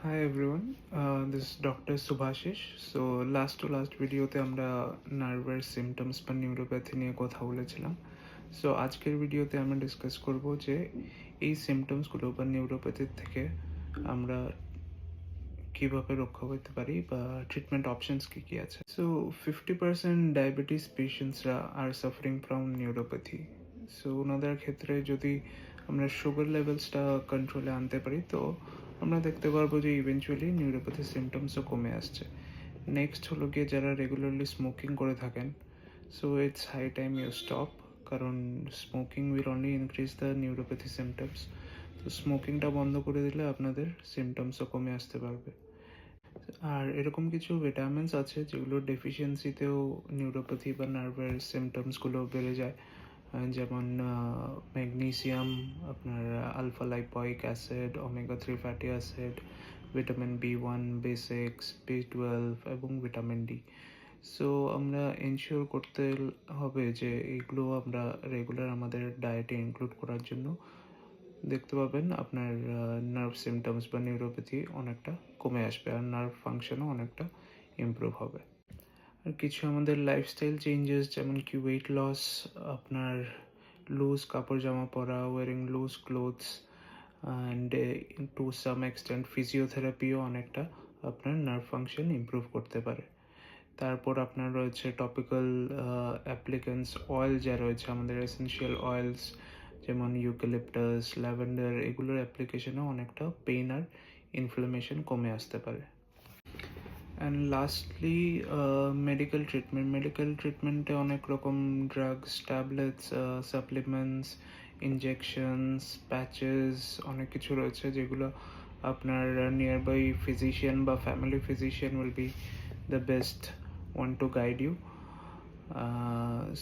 Hi everyone, this is Dr. Subhashish. So last ভিডিওতে আমরা নার্ভের সিমটমস বা নিউরোপ্যাথি নিয়ে কথা বলেছিলাম। সো আজকের ভিডিওতে আমরা ডিসকাস করব যে এই সিমটমসগুলো বা নিউরোপ্যাথির থেকে আমরা কিভাবে রক্ষা করতে পারি বা ট্রিটমেন্ট অপশনস কী কী আছে। সো 50% ডায়াবেটিস পেশেন্টসরা আর সাফারিং ফ্রম নিউরোপ্যাথি। সো ওনাদের ক্ষেত্রে যদি আমরা সুগার লেভেলসটা কন্ট্রোলে আনতে পারি তো আমরা দেখতে পারবো যে ইভেনচুয়ালি নিউরোপ্যাথি সিমটমসও কমে আসছে। নেক্সট হলো গিয়ে যারা রেগুলারলি স্মোকিং করে থাকেন, so it's high time you stop, কারণ smoking will only increase the neuropathy symptoms. তো স্মোকিংটা বন্ধ করে দিলে আপনাদের সিমটমসও কমে আসতে পারবে। আর এরকম কিছু ভিটামিনস আছে যেগুলোর ডেফিসিয়েন্সিতেও নিউরোপ্যাথি বা নার্ভের সিমটমসগুলো বেড়ে যায়, যেমন ম্যাগনেসিয়াম, আপনার alpha lipoic acid, omega 3 fatty acid, vitamin B1, B6, B12 এবং ভিটামিন ডি। সো আমরা এনশিওর করতে হবে যে এইগুলো আমরা রেগুলার আমাদের ডায়েটে ইনক্লুড করার জন্য দেখতে পাবেন আপনার নার্ভ সিমটমস বা নিউরোপ্যাথি অনেকটা কমে আসবে আর নার্ভ ফাংশনও অনেকটা ইমপ্রুভ হবে। আর কিছু আমাদের লাইফস্টাইল চেঞ্জেস, যেমন কি ওয়েট লস, আপনার লুজ কাপড় জামা পরা, wearing loose clothes, and to some extent ফিজিওথেরাপিও অনেকটা আপনার নার্ভ ফাংশন ইমপ্রুভ করতে পারে। তারপর আপনার রয়েছে টপিক্যাল অ্যাপ্লিকেন্টস অয়েল যা রয়েছে আমাদের এসেনশিয়াল অয়েলস, যেমন ইউক্যালিপটাস, ল্যাভেন্ডার, এগুলোর অ্যাপ্লিকেশনেও অনেকটা পেইন আর ইনফ্লামেশন কমে আসতে পারে। অ্যান্ড লাস্টলি মেডিকেল ট্রিটমেন্টে অনেক রকম drugs, tablets, supplements, injections, patches, অনেক কিছু রয়েছে যেগুলো আপনার নিয়ারবাই ফিজিশিয়ান বা family physician will be the best one to guide you.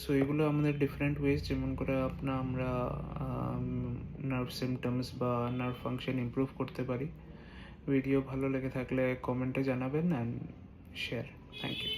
So এগুলো আমাদের ডিফারেন্ট ওয়েজ যেমন করে আমরা নার্ভ সিমটমস বা নার্ভ ফাংশন ইমপ্রুভ করতে পারি। ভিডিও ভালো লেগে থাকলে কমেন্টে জানাবেন অ্যান্ড শেয়ার। Thank you.